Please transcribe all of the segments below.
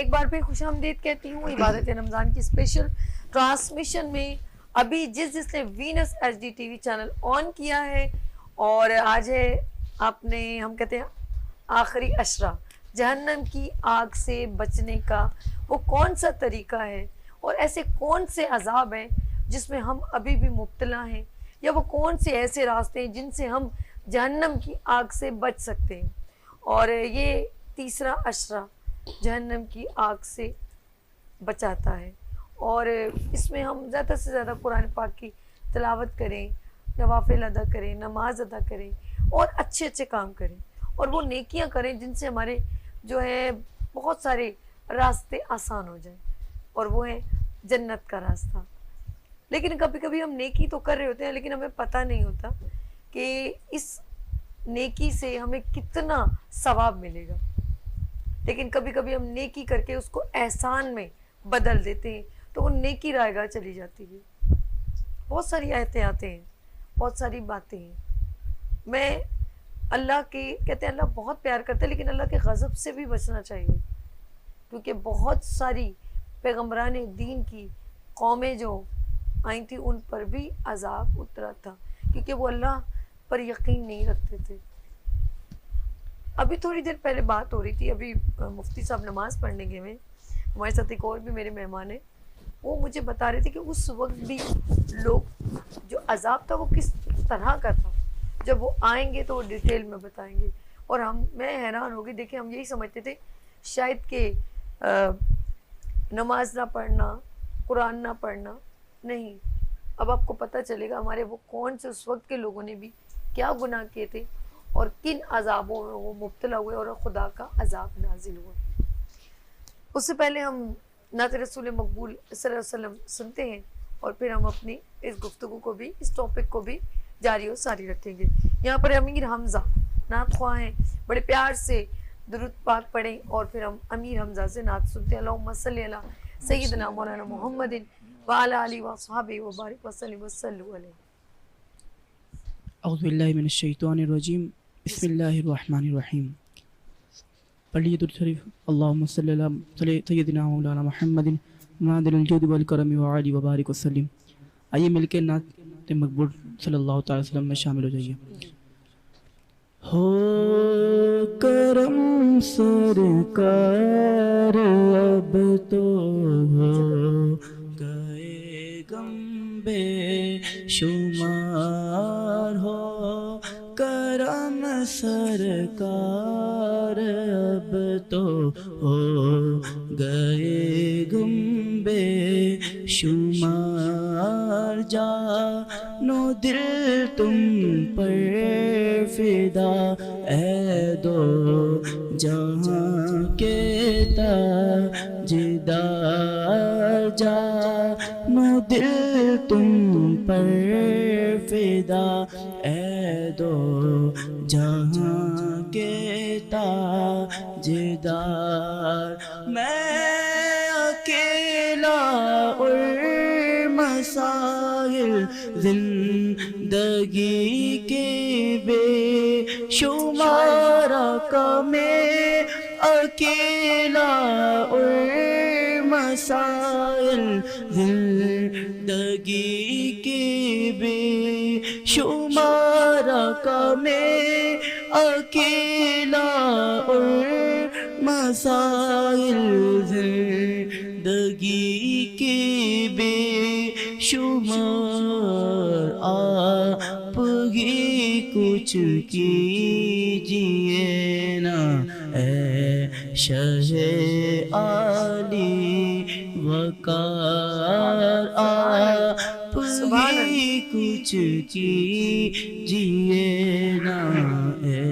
ایک بار پھر خوش آمدید کہتی ہوں عبادت رمضان کی اسپیشل ٹرانسمیشن میں. ابھی جس نے وینس ایچ ڈی ٹی وی چینل آن کیا ہے اور آج ہے آپ نے ہم کہتے ہیں آخری عشرہ جہنم کی آگ سے بچنے کا وہ کون سا طریقہ ہے اور ایسے کون سے عذاب ہیں جس میں ہم ابھی بھی مبتلا ہیں یا وہ کون سے ایسے راستے ہیں جن سے ہم جہنم کی آگ سے بچ سکتے ہیں. اور یہ تیسرا عشرہ جہنم کی آگ سے بچاتا ہے اور اس میں ہم زیادہ سے زیادہ قرآن پاک کی تلاوت کریں, نوافل ادا کریں, نماز ادا کریں اور اچھے اچھے کام کریں اور وہ نیکیاں کریں جن سے ہمارے جو ہے بہت سارے راستے آسان ہو جائیں اور وہ ہے جنت کا راستہ. لیکن کبھی کبھی ہم نیکی تو کر رہے ہوتے ہیں لیکن ہمیں پتہ نہیں ہوتا کہ اس نیکی سے ہمیں کتنا ثواب ملے گا. لیکن کبھی کبھی ہم نیکی کر کے اس کو احسان میں بدل دیتے ہیں تو وہ نیکی رائے گاہ چلی جاتی ہے. بہت ساری آیتیں آتے ہیں, بہت ساری باتیں ہیں. میں اللہ کے کہتے ہیں اللہ بہت پیار کرتا ہے لیکن اللہ کے غضب سے بھی بچنا چاہیے کیونکہ بہت ساری پیغمبران دین کی قومیں جو آئی تھیں ان پر بھی عذاب اترا تھا کیونکہ وہ اللہ پر یقین نہیں رکھتے تھے. ابھی تھوڑی دیر پہلے بات ہو رہی تھی, ابھی مفتی صاحب نماز پڑھنے گئے ہوئے, ہمارے ساتھ ایک اور بھی میرے مہمان ہیں, وہ مجھے بتا رہے تھے کہ اس وقت بھی لوگ جو عذاب تھا وہ کس طرح کا تھا, جب وہ آئیں گے تو وہ ڈیٹیل میں بتائیں گے. اور میں حیران ہو گئی, دیکھیں ہم یہی سمجھتے تھے شاید کہ نماز نہ پڑھنا, قرآن نہ پڑھنا, نہیں, اب آپ کو پتہ چلے گا ہمارے وہ کون سے اس وقت کے لوگوں نے بھی کیا گناہ کیے تھے اور کن عذابوں میں وہ مبتلا ہوئے اور خدا کا عذاب نازل ہوا. اس سے پہلے ہم نعت رسول مقبول صلی اللہ علیہ وسلم سنتے ہیں اور پھر ہم اپنی اس گفتگو کو بھی, اس ٹاپک کو بھی جاری و ساری رکھیں گے. یہاں پر امیر حمزہ نعت خواہ ہیں, بڑے پیار سے درود پاک پڑھیں اور پھر ہم امیر حمزہ سے نعت سنتے ہیں. اللہم صلی علی سیدنا مولانا محمد وعلی آلہ وصحبہ وبارک وسلم وصلوا علیہ. اعوذ باللہ من الشیطان الرجیم, بسم اللہ الرحمن الرحیم. پڑھیے درود شریف. اللہم صلی علی سیدنا مولانا محمد معدن الجود والکرم وعلی وبارک وسلم. آئیے مل کے نعت مقبول صلی اللہ تعالی وسلم میں شامل ہو جائیے. ہو کرم سرکار اب تو ہو گئے غم بے شمار, ہو کرم سرکار اب تو ہو گئے غم بے شمار. جانو دل تم پر فدا اے دو جہاں کے تاجدار, جانو دل تم پر فدا اے دو جہاں کے تاجدار. میں اکیلا اور مسائل زندگی کے بے شمار کا, میں اکیلا اور مسائل زندگی کے بے شمار کا, میں اکیلا اور مسائل زندگی کے بے شمار. آپ ہی کچھ کیجئے نا اے شہ عالی وقار, آپ ہی کچھ کیجئے نا اے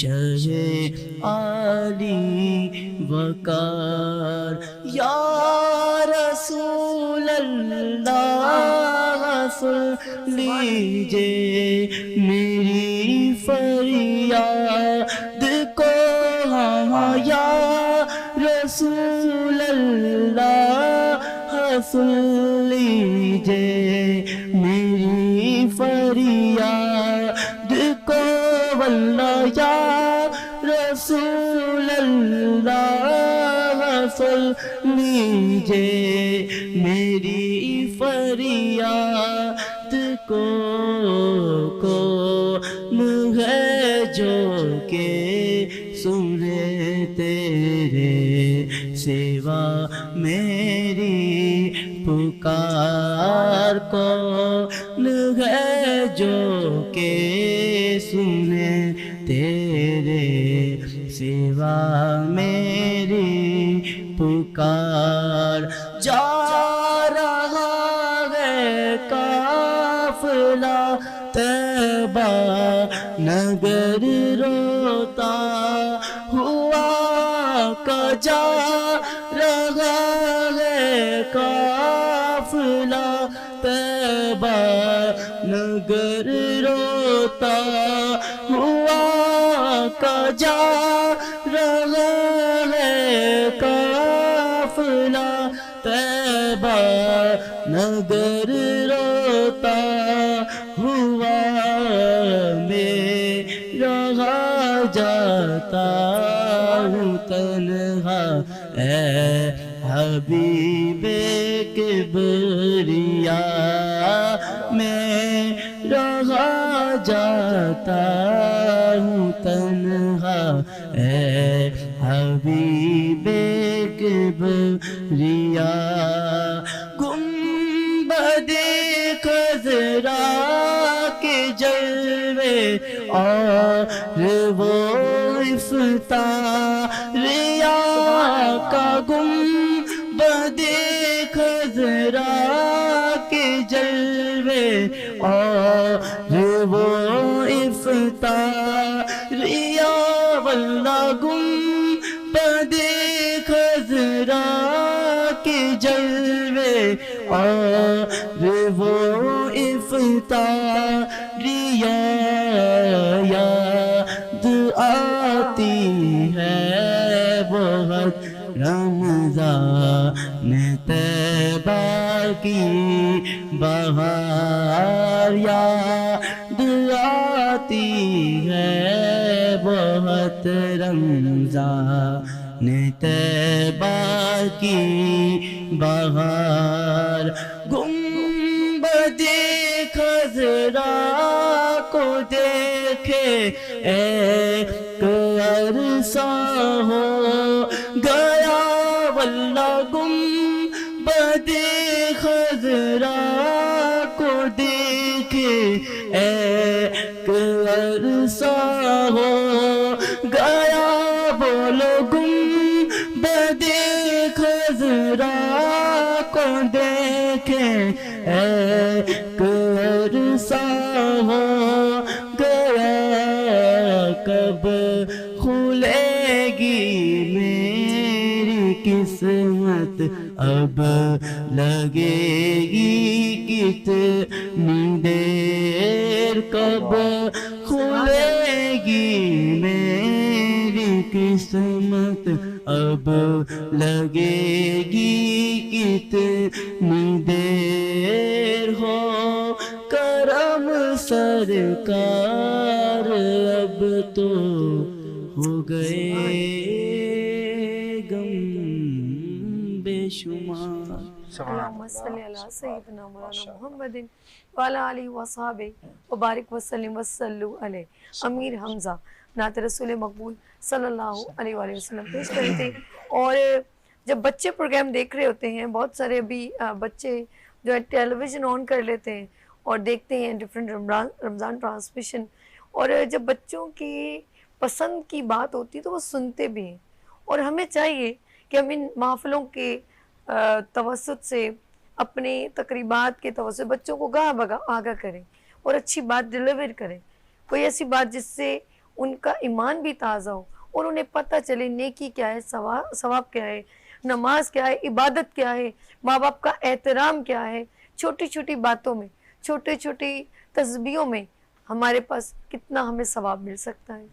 شہ عالی وقار. یا رسول اللہ سن لیجئے میری فریاد کو, ہاں یا رسول اللہ سن لیجئے میری فریاد کو, واللہ یا رسول اللہ لیجے میری فریاد کو ہے جو کہ سنے تیرے سوا میری پکار کون ہے جو کہ سنے تیرے سوا میری پکار جا رہا ہے قافلہ طیبہ نگر روتا ہوا کا جا رہا ہے قافلہ طیبہ نگر روتا ہوا کا جا رہا ہے قافلہ طیبہ نگر روتا ہوا میرا جاتا ہوں تنہا اے حبیب کبریا میں رہا جاتا ہوں تنہا اے حبیب کبریا گنبد خضرا کے جلوے اور وہ افتخاریہ کا گنبد خضرا کے جلوے اور وہ افتخاریہ واللہ گنبد خضرا کے جلوے اور وہ افتخاریہ یاد آتی ہے بہت رمضان طیبہ کی بہار یاد آتی ہے بہت رمضان طیبہ کی بہار گنبد خضرا کو دیکھے ایک عرصہ ہو گیا واللہ گنبد خضرا کو دیکھے ایک عرصہ ہو گیا بولو گنبد خضرا کو دیکھے ایک عرصہ ہو گیا کب کھلے گی میری قسمت اب لگے گی کتنی دیر کب کھلے گی میری قسمت اب لگے گی کتنی دیر ہو کرم سرکار اب تو ہو گئے غم بے شمار اللہم صلی علی سیدنا مولانا محمد وعلی آلہ وصحبہ وبارک وسلم وصلو علیہ. امیر حمزہ نعت رسول مقبول صلی اللہ علیہ وآلہ وسلم پیش کرے تھے. اور جب بچے پروگرام دیکھ رہے ہوتے ہیں، بہت سارے ابھی بچے جو ہے ٹیلی ویژن آن کر لیتے ہیں اور دیکھتے ہیں ڈفرینٹ رمضان ٹرانسمیشن، اور جب بچوں کی پسند کی بات ہوتی ہے تو وہ سنتے بھی ہیں. اور ہمیں چاہیے کہ ہم ان محفلوں کے توسط سے، اپنے تقریبات کے توسط بچوں کو آگاہ کریں اور اچھی بات ڈیلیور کریں، کوئی ایسی بات جس سے ان کا ایمان بھی تازہ ہو اور انہیں پتہ چلے نیکی کیا ہے، ثواب کیا ہے، نماز کیا ہے، عبادت کیا ہے، ماں باپ کا احترام کیا ہے. چھوٹی چھوٹی باتوں میں، چھوٹی چھوٹی تسبیحوں میں ہمارے پاس کتنا ہمیں ثواب مل سکتا ہے.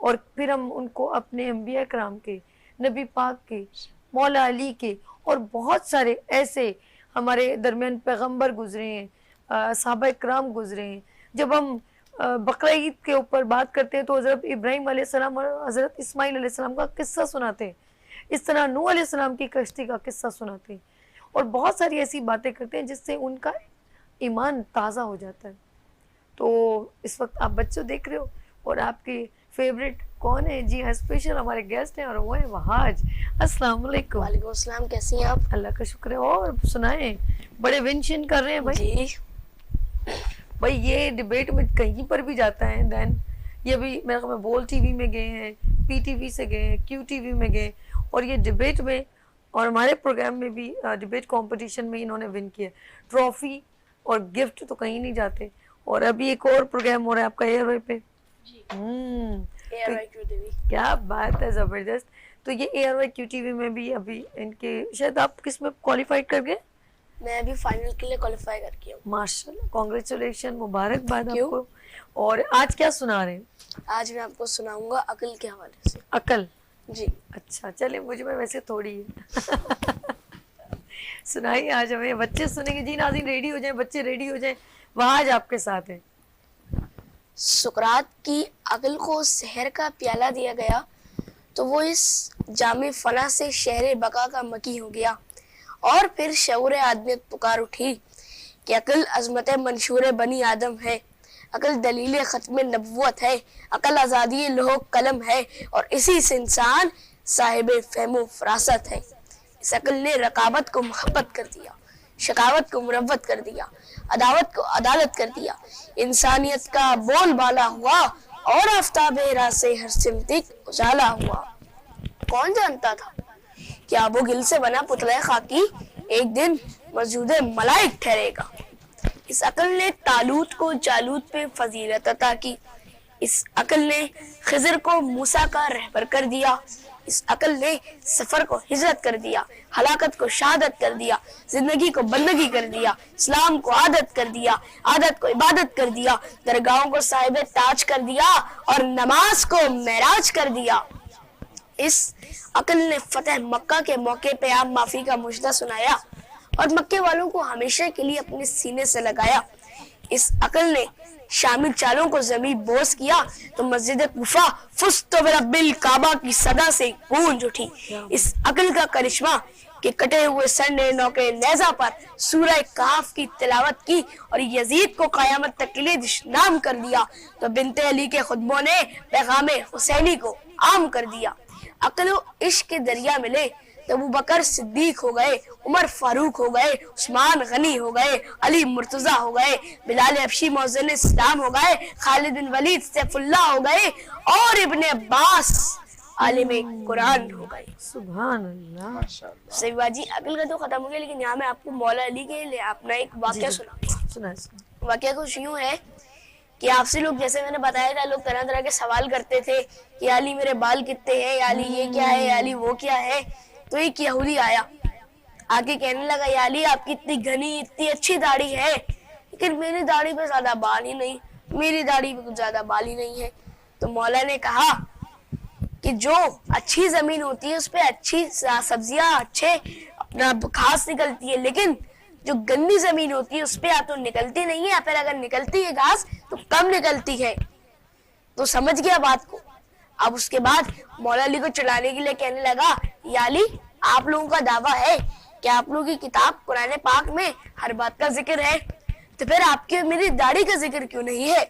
اور پھر ہم ان کو اپنے انبیاء کرام کے، نبی پاک کے، مولا علی کے اور بہت سارے ایسے ہمارے درمیان پیغمبر گزرے ہیں، صحابہ اکرام گزرے ہیں. جب ہم بقرعید کے اوپر بات کرتے ہیں تو حضرت ابراہیم علیہ السلام اور حضرت اسماعیل علیہ السلام کا قصہ سناتے ہیں اس طرح نوح علیہ السلام کی کشتی کا قصہ سناتے ہیں اور بہت ساری ایسی باتیں کرتے ہیں جس سے ان کا ایمان تازہ ہو جاتا ہے. تو اس وقت آپ بچوں دیکھ رہے ہو اور آپ کے فیوریٹ کون ہے؟ جی ہاں، اسپیشل ہمارے گیسٹ ہیں اور وہ ہیں وہاج. السلام علیکم. وعلیکم السلام، کیسی ہیں آپ؟ اللہ کا شکر ہے. اور سنائیں، بڑے ونشن کر رہے ہیں بھائی. جی بھائی یہ ڈبیٹ میں کہیں پر بھی جاتا ہے دین یہ بھی میرے خیال میں بول ٹی وی میں گئے ہیں، پی ٹی وی سے گئے ہیں، کیو ٹی وی میں گئے اور یہ ڈبیٹ میں اور ہمارے پروگرام میں بھی ڈبیٹ کمپٹیشن میں انہوں نے ون کیا. ٹرافی اور گفٹ تو کہیں نہیں جاتے. اور ابھی ایک اور پروگرام ہو رہا ہے آپ کا ایئر وے پہ. کیا بات ہے، زبردست. تو یہ ایئر وائی کیو ٹی وی میں بھی ابھی ان کے شاید آپ کس میں کوالیفائڈ کر گئے؟ میں ابھی فائنل کے لیے کوالیفائی کر کے ہوں. ماشاء اللہ، کانگریچولیشن، مبارکباد Thank you. آپ کو. اور آج کیا سنا رہے ہیں؟ آج میں آپ کو سناؤں گا عقل کے حوالے سے. عقل. جی اچھا چلے، مجھ میں ویسے تھوڑی ہے. سنائیے آج ہمیں، بچے سنیں گے. جی ناظرین ریڈی ہو جائیں، بچے ریڈی ہو جائیں، وہاں آج آپ کے ساتھ ہیں. سقراط کی عقل کو سحر کا پیالہ دیا گیا تو وہ اس جامع فنا سے شہر بقا کا مکی ہو گیا. اور پھر شعور آدمیت پکار اٹھی کہ عقل عظمت منشور بنی آدم ہے، عقل دلیل ختم نبوت ہے، عقل آزادی لوح قلم ہے اور اسی سے انسان صاحب فہم و فراست ہے. اس عقل نے رقابت کو محبت کر دیا، شقاوت کو مروت کر دیا، عداوت کو عدالت کر دیا. انسانیت کا بول بالا ہوا اور آفتاب راہ سے ہر سمت اجالا ہوا. کون جانتا تھا کہ آب و گل سے بنا پتلہ خاکی ایک دن مسجود ملائک ٹھہرے گا. اس عقل نے طالوت کو جالوت پہ فضیلت عطا کی. اس عقل نے خضر کو موسیٰ کا رہبر کر دیا. اس عقل نے سفر کو ہجرت کر دیا، ہلاکت کو شہادت کر دیا، زندگی کو بندگی کر دیا، اسلام کو عادت کر دیا، عادت کو عبادت کر دیا، درگاہوں کو صاحب تاج کر دیا اور نماز کو معراج کر دیا. اس عقل نے فتح مکہ کے موقع پہ عام معافی کا مجدہ سنایا اور مکے والوں کو ہمیشہ کے لیے اپنے سینے سے لگایا. اس عقل نے شامی چالوں کو زمین بوس کیا تو مسجد کوفہ فزت برب الکعبہ کی صدا سے گونج اٹھی. اس عقل کا کرشمہ کہ کٹے ہوئے سر نے نوکے نیزہ پر سورہ کہف کی تلاوت کی اور یزید کو قیامت تک کے لیے دشنام کر دیا تو بنت علی کے خطبوں نے پیغام حسینی کو عام کر دیا. عقل و عشق کے دریا ملے تو ابو بکر صدیق ہو گئے، عمر فاروق ہو گئے، عثمان غنی ہو گئے، علی مرتضیٰ ہو گئے، بلال حبشی مؤذن اسلام ہو گئے، خالد بن ولید سیف اللہ ہو گئے اور ابن عباس عالم قرآن ہو گئے. سبحان اللہ. سیوا جی عقل کا تو ختم ہو گیا، لیکن یہاں میں آپ کو مولا علی کے لیے اپنا ایک واقعہ سناؤں گا. سنا. واقعہ کچھ یوں ہے کہ آپ سے لوگ، جیسے میں نے بتایا تھا، لوگ طرح طرح کے سوال کرتے تھے کہ یا علی میرے بال کتنے ہیں، یا علی یہ کیا ہے، یا علی وہ کیا ہے. تو ایک یہودی آیا، آگے کہنے لگا یا علی آپ کی اتنی گھنی اتنی اچھی داڑھی ہے لیکن میری داڑھی پہ زیادہ بال ہی نہیں، میری داڑھی پہ کچھ زیادہ بال ہی نہیں ہے. تو مولا نے کہا کہ جو اچھی زمین ہوتی ہے اس پہ اچھی سبزیاں اچھے اپنا گھاس نکلتی ہے، لیکن جو گندی زمین ہوتی ہے اس پہ یا تو نکلتی نہیں ہے یا پھر اگر نکلتی ہے گھاس تو کم نکلتی ہے. تو سمجھ گیا بات کو. اب اس کے بعد مولا علی کو چڑھانے کے لیے کہنے لگا یا علی آپ لوگوں کا دعویٰ ہے کہ آپ لوگوں کی کتاب قرآن پاک میں ہر بات کا ذکر ہے، تو پھر آپ کے میری داڑھی کا ذکر کیوں نہیں ہے؟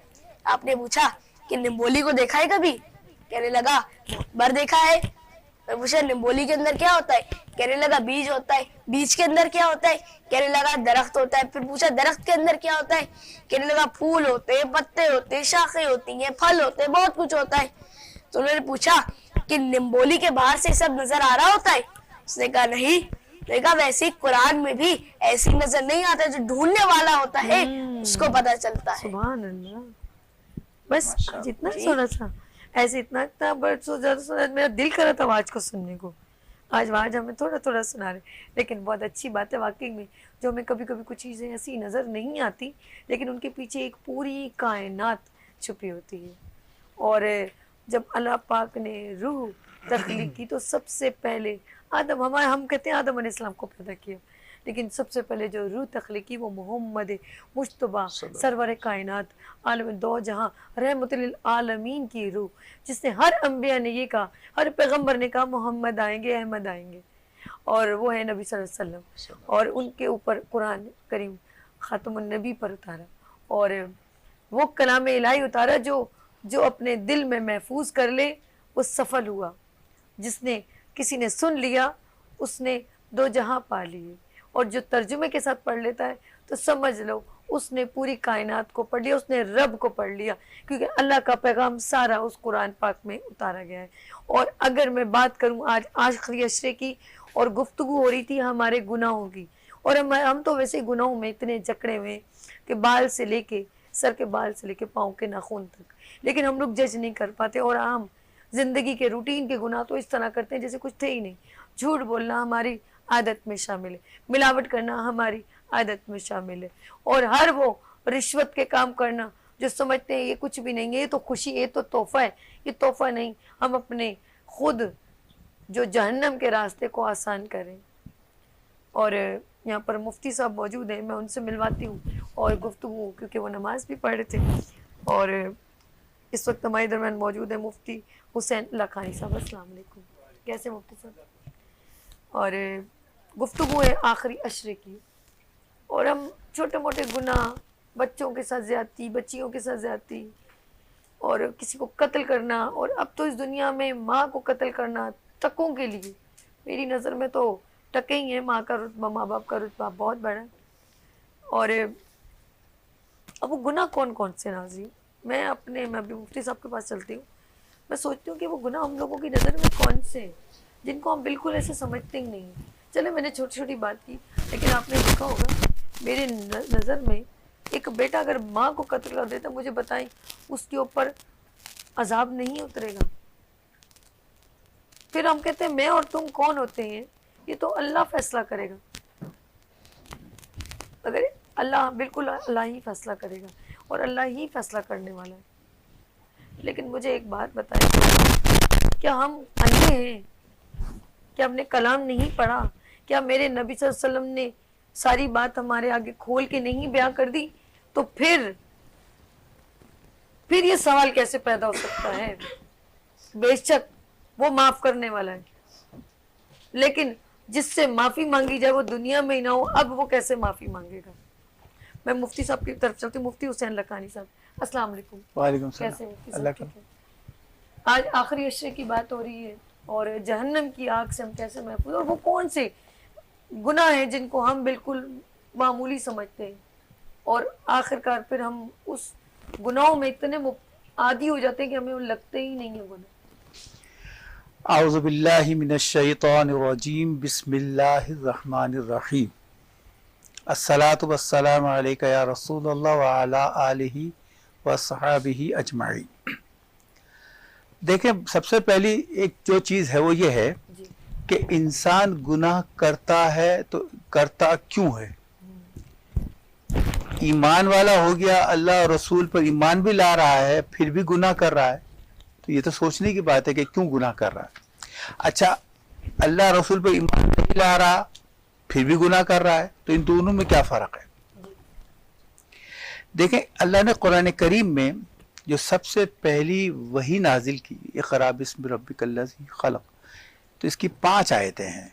آپ نے پوچھا کہ نمبولی کو دیکھا ہے کبھی؟ کہنے لگا بر دیکھا ہے. پوچھا نمبولی کے اندر کیا ہوتا ہے؟ کہنے لگا بیج ہوتا ہے. بیج کے اندر کیا ہوتا ہے؟ کہنے لگا درخت ہوتا ہے. پھر پوچھا درخت کے اندر کیا ہوتا ہے؟ کہنے لگا پھول ہوتے ہیں، پتے ہوتے ہیں، شاخیں ہوتی ہیں، پھل ہوتے ہیں، بہت کچھ ہوتا ہے. تو انہوں نے پوچھا کہ نمبولی کے باہر سے سب نظر آ رہا ہوتا ہے؟ اس نے کہا نہیں. نے کہا ویسے ہی قرآن میں بھی ایسی نظر نہیں آتا، جو ڈھونڈنے والا ہوتا ہے اس کو پتہ چلتا ہے. سبحان اللہ. بس جتنا سونا تھا ایسے اتنا بٹ سو زیادہ سنا، میرا دل کر رہا تھا آج کو سننے کو. آج ہمیں تھوڑا تھوڑا سنا رہے، لیکن بہت اچھی بات ہے واقعی میں. جو ہمیں کبھی کبھی کچھ چیزیں ایسی نظر نہیں آتی لیکن ان کے پیچھے ایک پوری کائنات چھپی ہوتی ہے. اور جب اللہ پاک نے روح تخلیق کی تو سب سے پہلے ہم کہتے ہیں آدم علیہ السلام کو پیدا کیا، لیکن سب سے پہلے جو روح تخلیقی وہ محمد مجتبیٰ سرور کائنات عالم دو جہاں رحمت للعالمین کی روح، جس نے ہر انبیاء نے یہ کہا، ہر پیغمبر نے کہا محمد آئیں گے، احمد آئیں گے، اور وہ ہے نبی صلی اللہ علیہ وسلم، اور ان کے اوپر قرآن کریم خاتم النبی پر اتارا، اور وہ کلام الہی اتارا جو اپنے دل میں محفوظ کر لے وہ سفل ہوا، جس نے کسی نے سن لیا اس نے دو جہاں پا لیے، اور جو ترجمے کے ساتھ پڑھ لیتا ہے تو سمجھ لو اس نے پوری کائنات کو پڑھ لیا، اس نے رب کو پڑھ لیا، کیونکہ اللہ کا پیغام سارا اس قرآن پاک میں اتارا گیا ہے۔ اور اگر میں بات کروں آج آخری عشرے کی، اور گفتگو ہو رہی تھی ہمارے گناہوں کی، اور ہم تو ویسے گناہوں میں اتنے جکڑے ہوئے کہ بال سے لے کے سر کے بال سے لے کے پاؤں کے ناخن تک، لیکن ہم لوگ جج نہیں کر پاتے، اور عام زندگی کے روٹین کے گناہ تو اس طرح کرتے ہیں جیسے کچھ تھے ہی نہیں۔ جھوٹ بولنا ہماری عادت میں شامل ہے، ملاوٹ کرنا ہماری عادت میں شامل ہے، اور ہر وہ رشوت کے کام کرنا جو سمجھتے ہیں یہ کچھ بھی نہیں ہے، یہ تو خوشی، یہ تو تحفہ ہے، یہ تحفہ نہیں، ہم اپنے خود جو جہنم کے راستے کو آسان کریں۔ اور یہاں پر مفتی صاحب موجود ہیں، میں ان سے ملواتی ہوں اور گفتگو، کیونکہ وہ نماز بھی پڑھ رہے تھے، اور اس وقت ہمارے درمیان موجود ہے مفتی حسین لکھانی صاحب۔ السلام علیکم، کیسے مفتی صاحب؟ اور گفتگو ہے آخری عشرے کی، اور ہم چھوٹے موٹے گناہ، بچوں کے ساتھ زیادتی، بچیوں کے ساتھ زیادتی، اور کسی کو قتل کرنا، اور اب تو اس دنیا میں ماں کو قتل کرنا ٹکوں کے لیے، میری نظر میں تو ٹکے ہی ہیں، ماں کا رتبہ، ماں باپ کا رتبہ بہت بڑا ہے۔ اور اب وہ گناہ کون کون سے ناظرین، میں بھی مفتی صاحب کے پاس چلتی ہوں، میں سوچتی ہوں کہ وہ گناہ ہم لوگوں کی نظر میں کون سے ہیں جن کو ہم بالکل ایسے سمجھتے ہی نہیں ہیں۔ چلے میں نے چھوٹی چھوٹی بات کی، لیکن آپ نے دیکھا ہوگا میرے نظر میں ایک بیٹا اگر ماں کو قتل کر دیتا، مجھے بتائیں اس کے اوپر عذاب نہیں اترے گا؟ پھر ہم کہتے ہیں میں اور تم کون ہوتے ہیں، یہ تو اللہ فیصلہ کرے گا، اگر بالکل اللہ ہی فیصلہ کرے گا، اور اللہ ہی فیصلہ کرنے والا ہے۔ لیکن مجھے ایک بات بتائیں، کیا ہم اندھے ہیں؟ کیا ہم نے کلام نہیں پڑھا؟ کیا میرے نبی صلی اللہ علیہ وسلم نے ساری بات ہمارے آگے کھول کے نہیں بیان کر دی؟ تو پھر یہ سوال کیسے پیدا ہو سکتا ہے؟ بے شک وہ معاف کرنے والا ہے، لیکن جس سے معافی مانگی جائے وہ دنیا میں ہی نہ ہو، اب وہ کیسے معافی مانگے گا؟ میں مفتی صاحب کی طرف چلتی ہوں، مفتی حسین لکھانی صاحب، السلام علیکم۔ وعلیکم السلام۔ کیسے مفتی صاحب؟ ٹھیک ہے۔ آج آخری عشرے کی بات ہو رہی ہے، اور جہنم کی آگ سے ہم کیسے محفوظ، اور وہ کون سے گناہ ہیں جن کو ہم بالکل معمولی سمجھتے ہیں، اور آخرکار پھر ہم اس گناہوں میں اتنے عادی ہو جاتے ہیں کہ ہمیں وہ لگتے ہی نہیں ہیں گناہ۔ اعوذ باللہ من الشیطان الرجیم، بسم اللہ الرحمن الرحیم، الصلاۃ والسلام علیک یا رسول اللہ وعلی آلہ وصحابہ اجمعین۔ دیکھیں، سب سے پہلی ایک جو چیز ہے وہ یہ ہے کہ انسان گناہ کرتا ہے تو کرتا کیوں ہے؟ ایمان والا ہو گیا، اللہ اور رسول پر ایمان بھی لا رہا ہے، پھر بھی گناہ کر رہا ہے، تو یہ تو سوچنے کی بات ہے کہ کیوں گناہ کر رہا ہے۔ اچھا، اللہ رسول پر ایمان نہیں لا رہا پھر بھی گناہ کر رہا ہے، تو ان دونوں میں کیا فرق ہے؟ دیکھیں، اللہ نے قرآن کریم میں جو سب سے پہلی وحی نازل کی، اقرأ باسم ربک الذی خلق، تو اس کی 5 آیتیں ہیں۔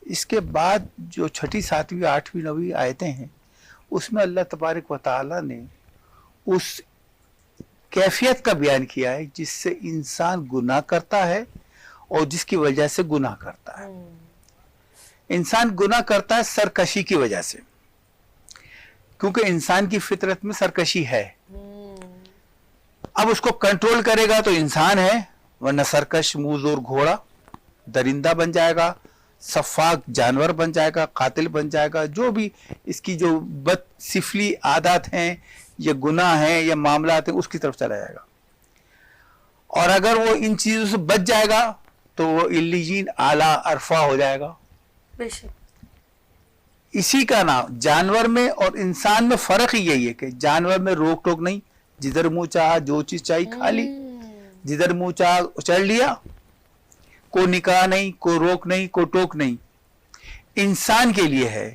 اس کے بعد جو 6، 7، 8، 9 آیتیں ہیں، اس میں اللہ تبارک و تعالی نے اس کیفیت کا بیان کیا ہے جس سے انسان گناہ کرتا ہے اور جس کی وجہ سے گناہ کرتا ہے۔ انسان گناہ کرتا ہے سرکشی کی وجہ سے، کیونکہ انسان کی فطرت میں سرکشی ہے۔ اب اس کو کنٹرول کرے گا تو انسان ہے، ورنہ سرکش، موذور گھوڑا، درندہ بن جائے گا، سفاک جانور بن جائے گا، قاتل بن جائے گا، جو بھی اس کی جو بد سفلی عادات ہیں یا گناہ ہیں یا معاملات ہیں اس کی طرف چلا جائے گا۔ اور اگر وہ ان چیزوں سے بچ جائے گا تو وہ علیین، اعلیٰ، عرفہ ہو جائے گا۔ بے شک اسی کا نام جانور میں اور انسان میں فرق ہی یہی ہے کہ جانور میں روک ٹوک نہیں، جدھر منہ چاہا جو چیز چاہی کھا لی، جدھر منہ چاہا چڑھ لیا، کوئی نکاح نہیں، کوئی روک نہیں، کوئی ٹوک نہیں۔ انسان کے لیے ہے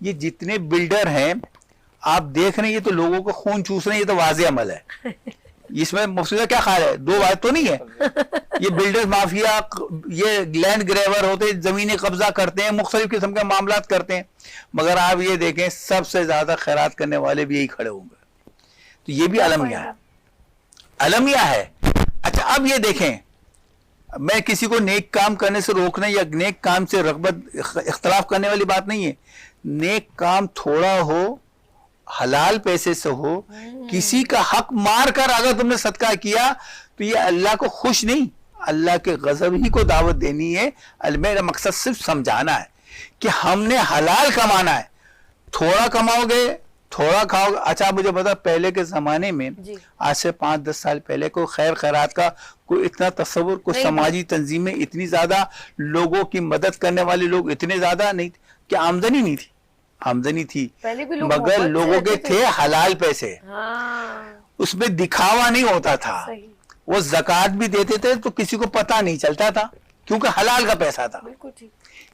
یہ جتنے بلڈر ہیں آپ دیکھ رہے ہیں یہ تو لوگوں کو خون چوس رہے ہیں, یہ تو واضح عمل ہے. اس میں مفتی صاحب کیا خیال ہے؟ دو بات تو نہیں ہے. یہ بلڈر مافیا, یہ لینڈ گریور ہوتے, زمینیں قبضہ کرتے ہیں, مختلف قسم کے معاملات کرتے ہیں, مگر آپ یہ دیکھیں سب سے زیادہ خیرات کرنے والے بھی یہی کھڑے ہوں گے. تو یہ بھی المیہ ہے, المیہ ہے. اچھا اب یہ دیکھیں, میں کسی کو نیک کام کرنے سے روکنا یا نیک کام سے رغبت اختلاف کرنے والی بات نہیں ہے. نیک کام تھوڑا ہو, حلال پیسے سے ہو, کسی کا حق مار کر اگر تم نے صدقہ کیا تو یہ اللہ کو خوش نہیں, اللہ کے غضب ہی کو دعوت دینی ہے. میرا مقصد صرف سمجھانا ہے کہ ہم نے حلال کمانا ہے. تھوڑا کماؤ گے تھوڑا کھاؤ گے. اچھا مجھے بتا, پہلے کے زمانے میں آج سے 5-10 سال پہلے کوئی خیر خیرات کا کوئی اتنا تصور, کوئی سماجی تنظیمیں اتنی زیادہ, لوگوں کی مدد کرنے والے لوگ اتنے زیادہ نہیں تھے کہ آمدنی نہیں تھی. آمدنی تھی مگر لوگوں کے تھے حلال پیسے, اس میں دکھاوا نہیں ہوتا تھا. وہ زکوٰۃ بھی دیتے تھے تو کسی کو پتہ نہیں چلتا تھا کیونکہ حلال کا پیسہ تھا.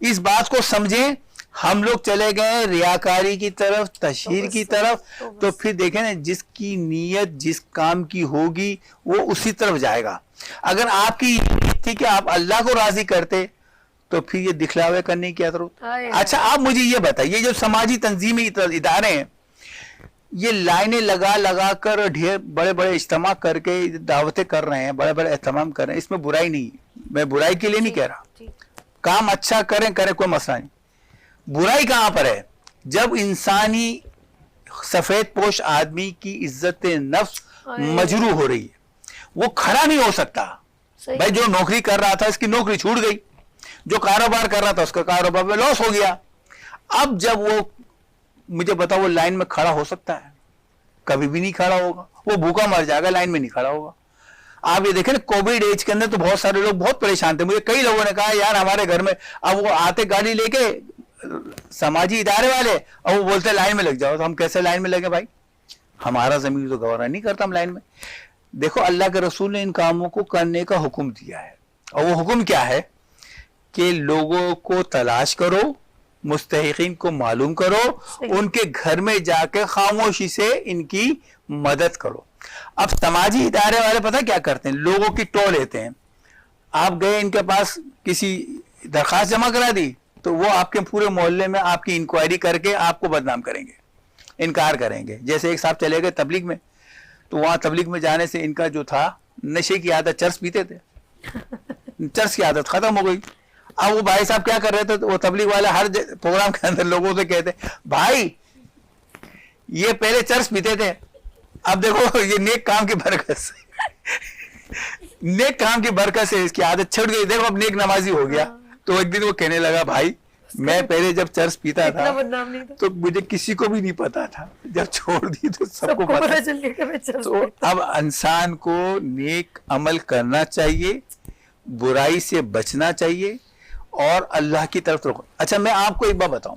اس بات کو سمجھیں. ہم لوگ چلے گئے ریاکاری کی طرف, تشہیر کی طرف, تو پھر دیکھیں نا جس کی نیت جس کام کی ہوگی وہ اسی طرف جائے گا. اگر آپ کی نیت تھی کہ آپ اللہ کو راضی کرتے تو پھر یہ دکھلاوے کرنے کی ضرورت. اچھا آپ مجھے یہ بتائیے, جو سماجی تنظیمی ادارے ہیں یہ لائنیں لگا کر ڈھیر بڑے بڑے اجتماع کر کے دعوتیں کر رہے ہیں, بڑے بڑے اہتمام کر رہے ہیں, اس میں برائی نہیں, میں برائی کے لیے نہیں کہہ رہا. کام اچھا کریں کوئی مسئلہ نہیں. برائی کہاں پر ہے؟ جب انسانی سفید پوش آدمی کی عزت نفس مجروح ہو رہی ہے, وہ کھڑا نہیں ہو سکتا. بھائی جو نوکری کر رہا تھا اس کی نوکری چھوٹ گئی, جو کاروبار کر رہا تھا اس کا کاروبار میں لاس ہو گیا. اب جب وہ مجھے بتا وہ لائن میں کھڑا ہو سکتا ہے؟ کبھی بھی نہیں کھڑا ہوگا, وہ بھوکا مر جائے گا, لائن میں نہیں کھڑا ہوگا. آپ یہ دیکھیں نا کووڈ ایج کے اندر تو بہت سارے لوگ بہت پریشان تھے. مجھے کئی لوگوں نے کہا یار ہمارے گھر میں, اب وہ آتے گاڑی لے کے سماجی ادارے والے, اور وہ بولتے لائن میں لگ جاؤ. تو ہم کیسے لائن میں لگے بھائی؟ ہمارا زمین تو گوارا نہیں کرتا ہم لائن میں. دیکھو اللہ کے رسول نے ان کاموں کو کرنے کا حکم دیا ہے, اور وہ حکم کیا ہے کہ لوگوں کو تلاش کرو, مستحقین کو معلوم کرو, ان کے گھر میں جا کے خاموشی سے ان کی مدد کرو. اب سماجی ادارے والے پتہ کیا کرتے ہیں, لوگوں کی ٹو لیتے ہیں. آپ گئے ان کے پاس, کسی درخواست جمع کرا دی, تو وہ آپ کے پورے محلے میں آپ کی انکوائری کر کے آپ کو بدنام کریں گے, انکار کریں گے. جیسے ایک صاحب چلے گئے تبلیغ میں, تو وہاں تبلیغ میں جانے سے ان کا جو تھا نشے کی عادت, چرس پیتے تھے, چرس کی عادت ختم ہو گئی. اب وہ بھائی صاحب کیا کر رہے تھے, وہ تبلیغ والے ہر پروگرام کے اندر لوگوں سے کہتے بھائی یہ پہلے چرس پیتے تھے, اب دیکھو یہ نیک کام کی برکت سے نیک کام کی برکت سے اس کی عادت چھوٹ گئی, دیکھو اب نیک نمازی ہو گیا. تو ایک دن وہ کہنے لگا بھائی میں پہلے جب چرس پیتا تھا تو مجھے کسی کو بھی نہیں پتا تھا, جب چھوڑ دی تو سب کو پتا چل گیا. تو اب انسان کو نیک عمل کرنا چاہیے, برائی سے بچنا چاہیے, اور اللہ کی طرف رکو. اچھا میں آپ کو ایک بات بتاؤں,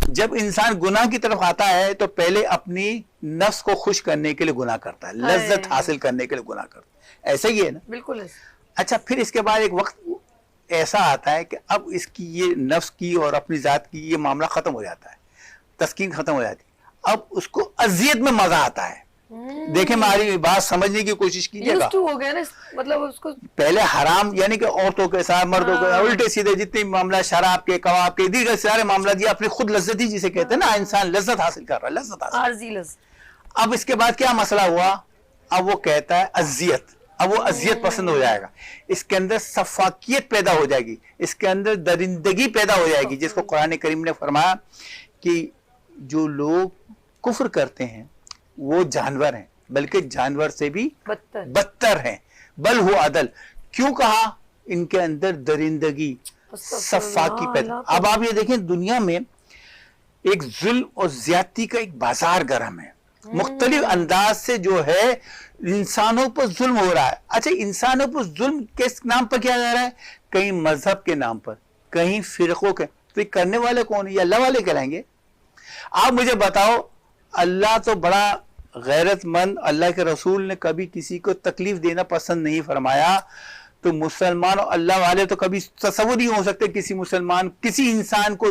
جب انسان گناہ کی طرف آتا ہے تو پہلے اپنی نفس کو خوش کرنے کے لیے گناہ کرتا ہے, لذت حاصل کرنے کے لیے گناہ کرتا ہے, ایسا ہی ہے نا؟ بالکل. اچھا پھر اس کے بعد ایک وقت ایسا آتا ہے کہ اب اس کی یہ نفس کی اور اپنی ذات کی یہ معاملہ ختم ہو جاتا ہے, تسکین ختم ہو جاتی ہے, اب اس کو اذیت میں مزہ آتا ہے. دیکھیں ہماری بات سمجھنے کی کوشش کیجیے گا. مطلب اس کو پہلے حرام یعنی کہ عورتوں کے ساتھ, مردوں کے الٹے سیدھے جتنے معاملہ, شراب کے, کباب کے, دیگر سارے معاملات, یہ اپنی خود لذتی جسے کہتے ہیں نا, انسان لذت حاصل کر رہا ہے, لذت حاصل. اب اس کے بعد کیا مسئلہ ہوا, اب وہ کہتا ہے اذیت, اب وہ اذیت پسند ہو جائے گا, اس کے اندر سفاکیت پیدا ہو جائے گی, اس کے اندر درندگی پیدا ہو جائے گی, جس کو قرآن کریم نے فرمایا کہ جو لوگ کفر کرتے ہیں وہ جانور ہیں, بلکہ جانور سے بھی بدتر ہیں, بل ہو عدل. کیوں کہا؟ ان کے اندر درندگی, صفاکی پیدا. اب آپ یہ دیکھیں دنیا میں ایک ظلم اور زیادتی کا ایک بازار گرم ہے, مختلف انداز سے جو ہے انسانوں پر ظلم ہو رہا ہے. اچھا انسانوں پر ظلم کس نام پر کیا جا رہا ہے؟ کہیں مذہب کے نام پر, کہیں فرقوں کے. تو یہ کرنے والے کون ہیں؟ یہ اللہ والے کہلائیں گے. آپ مجھے بتاؤ, اللہ تو بڑا غیرت مند, اللہ کے رسول نے کبھی کسی کو تکلیف دینا پسند نہیں فرمایا, تو مسلمان اور اللہ والے تو کبھی تصور نہیں ہو سکتے کسی مسلمان کسی انسان کو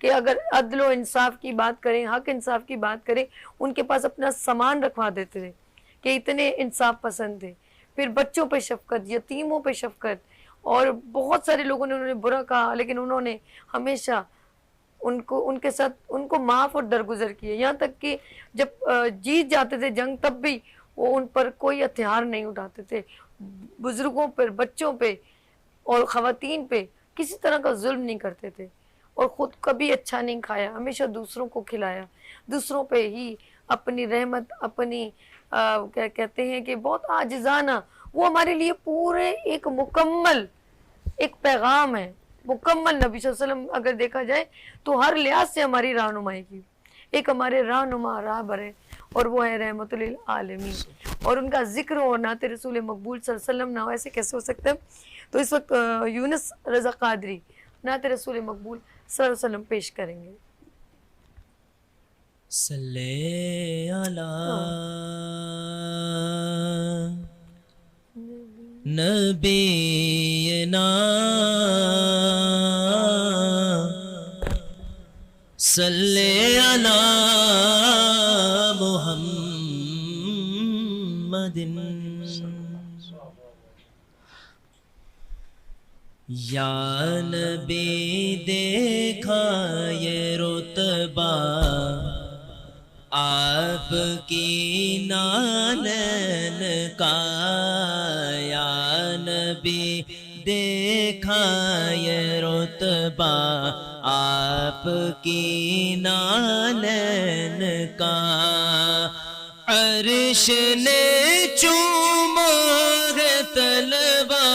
کہ اگر عدل و انصاف کی بات کریں، حق انصاف کی بات کریں، ان کے پاس اپنا سامان رکھوا دیتے تھے کہ اتنے انصاف پسند تھے. پھر بچوں پہ شفقت، یتیموں پہ شفقت، اور بہت سارے لوگوں نے انہوں نے برا کہا لیکن انہوں نے ہمیشہ ان کے ساتھ ان کو معاف اور درگزر کیے. یہاں تک کہ جب جیت جاتے تھے جنگ تب بھی وہ ان پر کوئی ہتھیار نہیں اٹھاتے تھے. بزرگوں پر، بچوں پہ اور خواتین پہ کسی طرح کا ظلم نہیں کرتے تھے، اور خود کبھی اچھا نہیں کھایا، ہمیشہ دوسروں کو کھلایا، دوسروں پہ ہی اپنی رحمت، اپنی کیا کہتے ہیں کہ بہت عاجزانہ. وہ ہمارے لیے پورے ایک مکمل ایک پیغام ہے، مکمل نبی صلی اللہ علیہ وسلم اگر دیکھا جائے تو ہر لحاظ سے ہماری رہنمائی کی، ایک ہمارے رہنما راہبر ہے، اور وہ ہے رحمت للعالمین. اور ان کا ذکر ہو نعت رسول مقبول صلی اللہ علیہ وسلم نہ ہو، ایسے کیسے ہو سکتا ہے؟ تو اس وقت یونس رضا قادری نعت رسول مقبول صلی اللہ علیہ وسلم پیش کریں گے. صلی علی نبینا صلی علی محمد. یا نبی دیکھا یہ رتبہ آپ کی نالین کا، یا نبی دیکھا یہ رتبہ آپ کی نالین کا. عرش نے چوما ہے طلبہ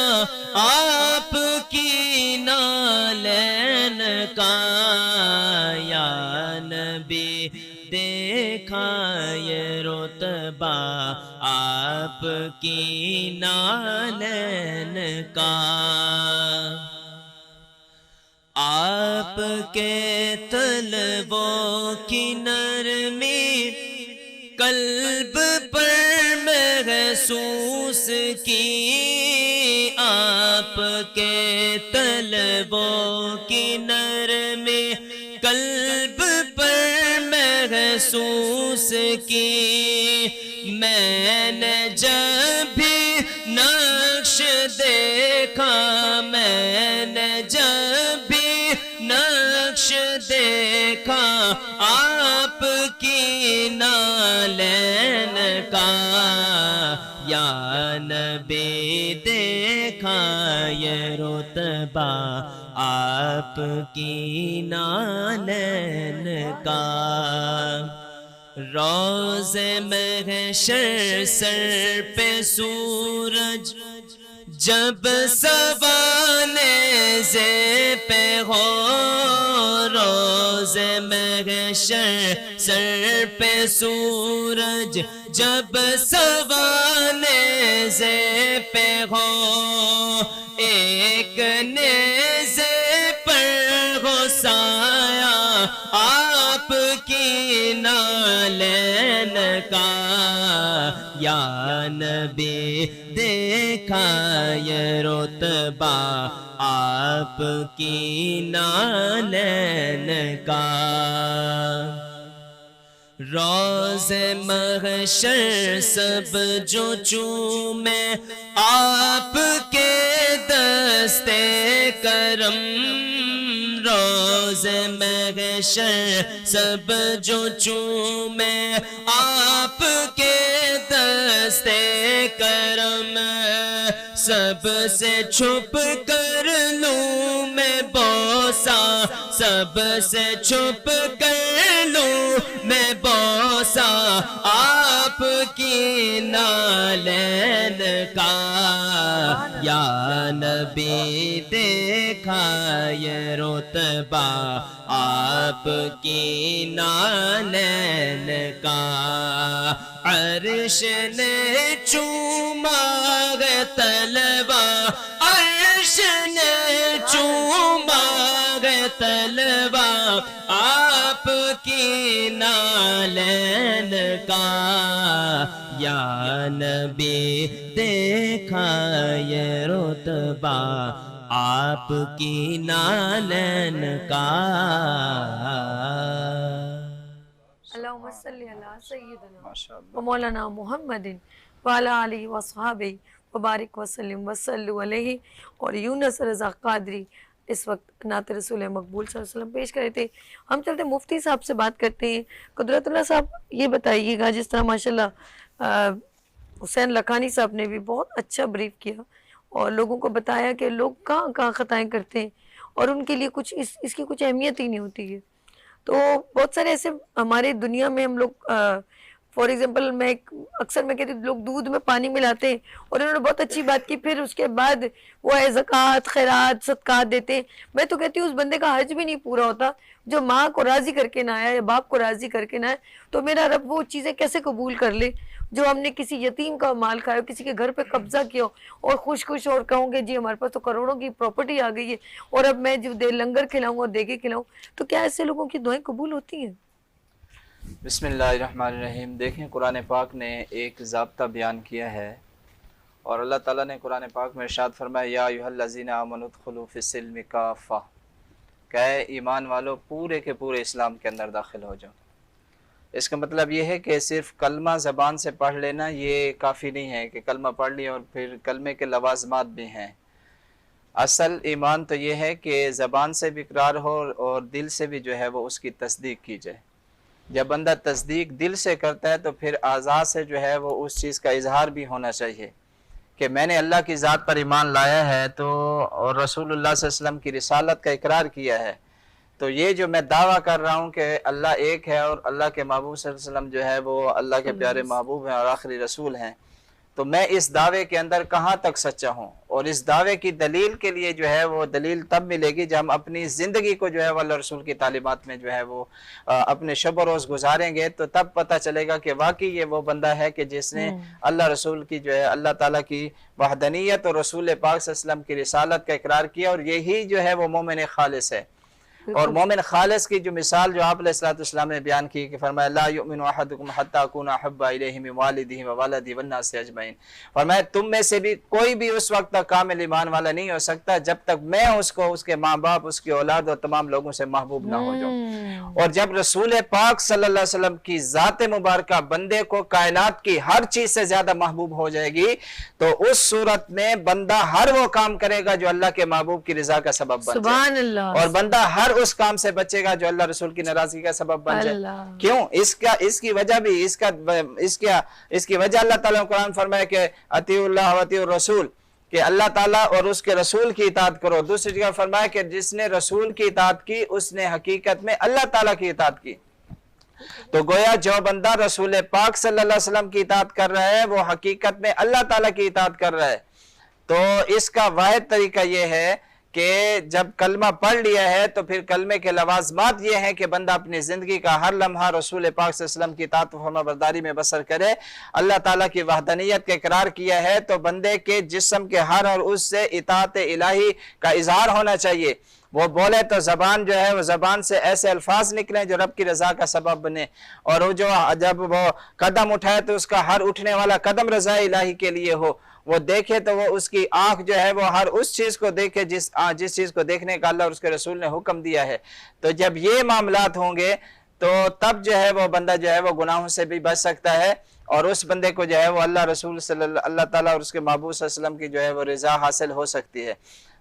آپ کی نالین کا، یا نبی دیکھا یہ رتبہ آپ کی نالین کا. آپ کے طلبوں کی نرمی قلب پر محسوس کی، آپ کے طلبوں کی نرمی قلب پر محسوس کی. میں نے جب بھی نقش دیکھا، میں نے جب بھی نقش دیکھا آپ کی نالین کا، یا نبی دیکھا یہ رتبہ آپ کی نالین کا. روز محشر سر پہ سورج جب سوانے زے پہ ہو، روز محشر سر پہ سورج جب سوانے زے پہ ہو، ایک نیزے پر ہو سایہ آپ کی نالین کا، یا نبی دیکھا یہ رتبہ آپ کی نالین کا. روز محشر سب جو چومے آپ کے دستے کرم، روز محشر سب جو چومے آپ کے دستے کرم، سب سے چھپ کر لوں میں بوسا، سب سے چھپ کر لوں میں بوسا آپ کی نالین کا، یا نبی دیکھا یہ رتبہ آپ کی نالین کا. عرش نے چوما ہے طلبہ، عرش نے چوما ہے طلبہ آپ کی نالین کا، یا نبی دیکھا یہ رتبہ آپ کی نالین کا اللہم صلی علی سیدنا و مولانا محمد وعلی آلہ وصحابہ وبارک وسلم وصلو علیہ. اور یونس رضا قادری اس وقت نعت رسول مقبول صلی اللہ علیہ وسلم پیش کرے تھے. ہم چلتے مفتی صاحب سے بات کرتے ہیں. قدرت اللہ صاحب یہ بتائیے گا، جس طرح ماشاءاللہ حسین لکھانی صاحب نے بھی بہت اچھا بریف کیا اور لوگوں کو بتایا کہ لوگ کہاں کہاں خطائیں کرتے ہیں اور ان کے لیے کچھ اس کی کچھ اہمیت ہی نہیں ہوتی ہے. تو بہت سارے ایسے ہمارے دنیا میں ہم لوگ فار ایگزامپل میں اکثر میں کہتی ہوں لوگ دودھ میں پانی ملاتے ہیں اور انہوں نے بہت اچھی بات کی، پھر اس کے بعد وہ زکوٰۃ خیرات صدقات دیتے ہیں. میں تو کہتی ہوں اس بندے کا حج بھی نہیں پورا ہوتا جو ماں کو راضی کر کے نہ آیا یا باپ کو راضی کر کے نہ آئے. تو میرا رب وہ چیزیں کیسے قبول کر لے جو ہم نے کسی یتیم کا مال کھایا ہو، کسی کے گھر پہ قبضہ کیا ہو اور خوش اور کہوں گے جی ہمارے پاس تو کروڑوں کی پراپرٹی آ گئی ہے اور اب میں جو لنگر کھلاؤں اور دیگے کھلاؤں. تو کیا ایسے لوگوں کی دعائیں قبول ہوتی ہیں؟ بسم اللہ الرحمن الرحیم. دیکھیں قرآن پاک نے ایک ضابطہ بیان کیا ہے اور اللہ تعالیٰ نے قرآن پاک میں ارشاد فرمایا یا ایھا الذین آمنوا ادخلوا فی السلم کافہ، کہ ایمان والو پورے کے پورے اسلام کے اندر داخل ہو جاؤ. اس کا مطلب یہ ہے کہ صرف کلمہ زبان سے پڑھ لینا یہ کافی نہیں ہے کہ کلمہ پڑھ لیا اور پھر کلمے کے لوازمات بھی ہیں. اصل ایمان تو یہ ہے کہ زبان سے بھی اقرار ہو اور دل سے بھی جو ہے وہ اس کی تصدیق کی جائے. جب بندہ تصدیق دل سے کرتا ہے تو پھر اعضاء سے جو ہے وہ اس چیز کا اظہار بھی ہونا چاہیے کہ میں نے اللہ کی ذات پر ایمان لایا ہے تو اور رسول اللہ صلی اللہ علیہ وسلم کی رسالت کا اقرار کیا ہے. تو یہ جو میں دعویٰ کر رہا ہوں کہ اللہ ایک ہے اور اللہ کے محبوب صلی اللہ علیہ وسلم جو ہے وہ اللہ کے پیارے محبوب ہیں اور آخری رسول ہیں، تو میں اس دعوے کے اندر کہاں تک سچا ہوں. اور اس دعوے کی دلیل کے لیے جو ہے وہ دلیل تب ملے گی جب ہم اپنی زندگی کو جو ہے وہ اللہ رسول کی تعلیمات میں جو ہے وہ اپنے شب و روز گزاریں گے تو تب پتہ چلے گا کہ واقعی یہ وہ بندہ ہے کہ جس نے اللہ رسول کی جو ہے اللہ تعالیٰ کی وحدانیت اور رسول پاک صلی اللہ علیہ وسلم کی رسالت کا اقرار کیا. اور یہی جو ہے وہ مومن خالص ہے. اور مومن خالص کی جو مثال جو آپ علیہ السلام نے بیان کی کہ فرمایا لا یؤمن احدکم حتی اکون احب الیہ من والدہ وولدہ والناس اجمعین. فرمایا تم میں سے بھی کوئی بھی اس وقت تک کامل ایمان والا نہیں ہو سکتا جب تک میں اس کو اس کے ماں باپ اس کی اولاد اور تمام لوگوں سے محبوب نہ ہو جاؤں. اور جب رسول پاک صلی اللہ علیہ وسلم کی ذات مبارکہ بندے کو کائنات کی ہر چیز سے زیادہ محبوب ہو جائے گی تو اس صورت میں بندہ ہر وہ کام کرے گا جو اللہ کے محبوب کی رضا کا سبب بن سبحان جائے اللہ. اور بندہ ہر اس کام سے بچے گا جو اللہ رسول کی ناراضگی کا سبب بن جائے. کیوں؟ اس کی وجہ بھی اس کی وجہ اللہ تعالیٰ نے قرآن فرمایا کہ اطیعوا اللہ و اطیعوا الرسول، کہ اللہ تعالیٰ اور اس کے رسول کی اطاعت کرو. دوسری جگہ فرمایا کہ جس نے رسول کی اطاعت کی اس نے حقیقت میں اللہ تعالیٰ کی اطاعت کی. تو گویا جو بندہ رسول پاک صلی اللہ علیہ وسلم کی اطاعت کر رہا ہے وہ حقیقت میں اللہ تعالیٰ کی اطاعت کر رہا ہے. تو اس کا واحد طریقہ یہ ہے کہ جب کلمہ پڑھ لیا ہے تو پھر کلمے کے لوازمات یہ ہیں کہ بندہ اپنی زندگی کا ہر لمحہ رسول پاک صلی اللہ علیہ وسلم کی اطاعت و فرما برداری میں بسر کرے. اللہ تعالیٰ کی وحدانیت کا اقرار کیا ہے تو بندے کے جسم کے ہر اور اس سے اطاعت الہی کا اظہار ہونا چاہیے. وہ بولے تو زبان جو ہے وہ زبان سے ایسے الفاظ نکلیں جو رب کی رضا کا سبب بنے، اور وہ جو جب وہ قدم اٹھائے تو اس کا ہر اٹھنے والا قدم رضا الہی کے لیے ہو. وہ دیکھے تو وہ اس کی آنکھ جو ہے وہ ہر اس چیز کو دیکھے جس چیز کو دیکھنے کا اللہ اور اس کے رسول نے حکم دیا ہے. تو جب یہ معاملات ہوں گے تو تب جو ہے وہ بندہ جو ہے وہ گناہوں سے بھی بچ سکتا ہے اور اس بندے کو جو ہے وہ اللہ رسول اللہ تعالیٰ اور اس کے محبوب صلی اللہ علیہ وسلم کی جو ہے وہ رضا حاصل ہو سکتی ہے.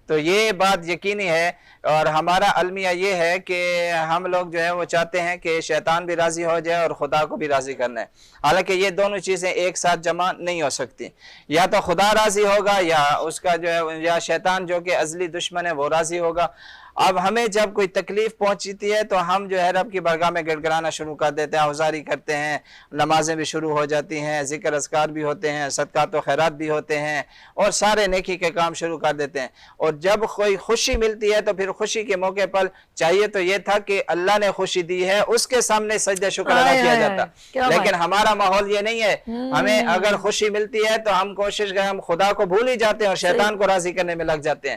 تو یہ بات یقینی ہے اور ہمارا المیہ یہ ہے کہ ہم لوگ جو ہے وہ چاہتے ہیں کہ شیطان بھی راضی ہو جائے اور خدا کو بھی راضی کرنا ہے. حالانکہ یہ دونوں چیزیں ایک ساتھ جمع نہیں ہو سکتی. یا تو خدا راضی ہوگا یا اس کا جو ہے یا شیطان جو کہ ازلی دشمن ہے وہ راضی ہوگا. اب ہمیں جب کوئی تکلیف پہنچتی ہے تو ہم جو ہے رب کی بارگاہ میں گڑ گڑانا شروع کر دیتے ہیں، آوازاری کرتے ہیں، نمازیں بھی شروع ہو جاتی ہیں، ذکر اذکار بھی ہوتے ہیں، صدقات و خیرات بھی ہوتے ہیں اور سارے نیکی کے کام شروع کر دیتے ہیں. اور جب کوئی خوشی ملتی ہے تو پھر خوشی کے موقع پر چاہیے تو یہ تھا کہ اللہ نے خوشی دی ہے اس کے سامنے سجدہ شکر ادا کیا جاتا، لیکن ہمارا ماحول یہ نہیں ہے. ہمیں اگر خوشی ملتی ہے تو ہم کوشش کریں، ہم خدا کو بھول ہی جاتے ہیں اور شیطان کو راضی کرنے میں لگ جاتے ہیں.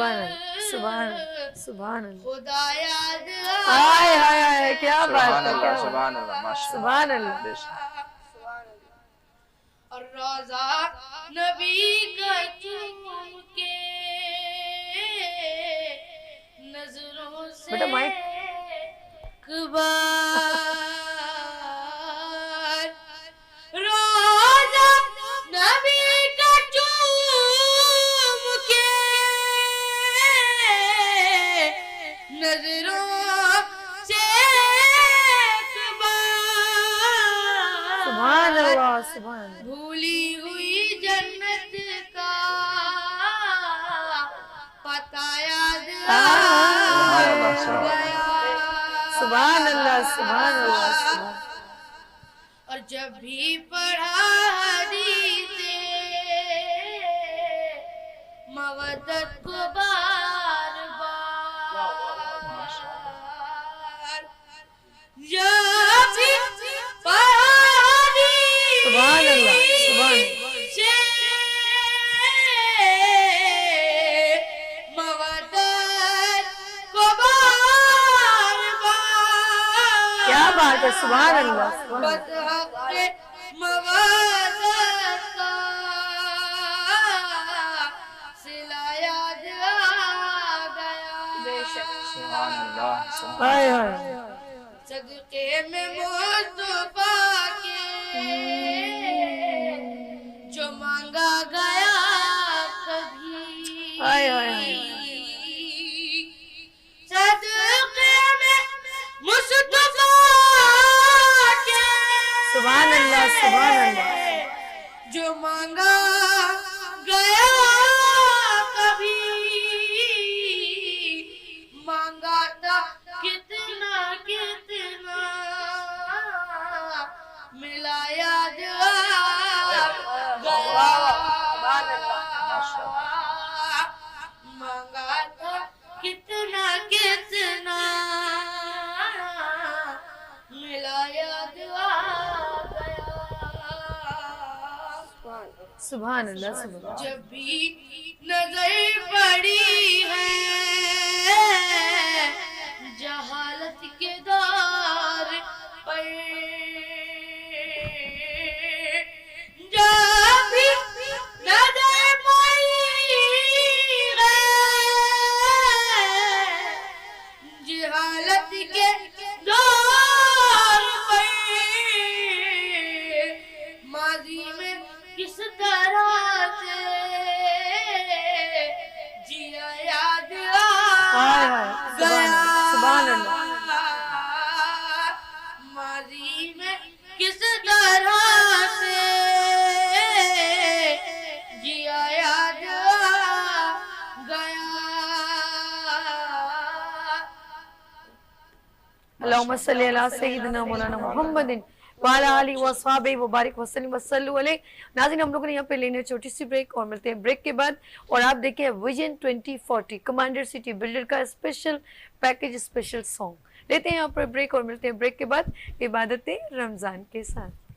سبحان اللہ سبحان اللہ سبحان اللہ خدا یاد ہائے ہائے ہائے کیا بات سبحان ہے کیا اللہ بات سبحان اللہ ماشاء سبحان اللہ بے شک اور روزہ نبی کا چوم کے نظروں سے بیٹا مائک ایک بار روزہ نبی کا چوم کے نظروں سے ایک بار سبحان اللہ سبحان اللہ بھولی ہوئی جنت کا پتہ یاد گیا سبحان اللہ سبحان اللہ سبحان اور جب بھی پڑھا حدیث مودت کو بار بار جب بھی پڑھا حدیث سبحان اللہ سبحان اللہ کیا بات ہے سبحان اللہ سبحان اللہ سبحان اللہ سبحان ہائے ہائے صدقے میں مصطفیٰ کے جو مانگا گیا کبھی ہائے ہائے صدقے میں مصطفیٰ کے سبحان اللہ سبحان اللہ جو مانگا گیا کبھی مانگا تھا کتنا کتنا ملا یاد مانگا تھا کتنا کتنا ملا یاد سبحان اللہ سبحان اللہ جب بھی نظر پڑی ہے جہالت کے دور پر جب بھی نظر پڑی ہے جہالت کے دور پر ماضی میں کس طرح سے جیا یاد ہائے ہائے سبحان اللہ سبحان اللہ ماضی میں کس طرح سے جیا یاد گیا اللہم صلی علی سیدنا مولانا محمد وعلی آلہ وصحابہ وبارک وسلم وصلو علیہ. ناظرین ہم لوگوں نے یہاں پہ لینے چھوٹی سی بریک اور ملتے ہیں بریک کے بعد. اور آپ دیکھیں ویژن 2040 کمانڈر سٹی بلڈر کا اسپیشل پیکج اسپیشل سانگ لیتے ہیں یہاں پر بریک اور ملتے ہیں بریک کے بعد عبادت رمضان کے ساتھ.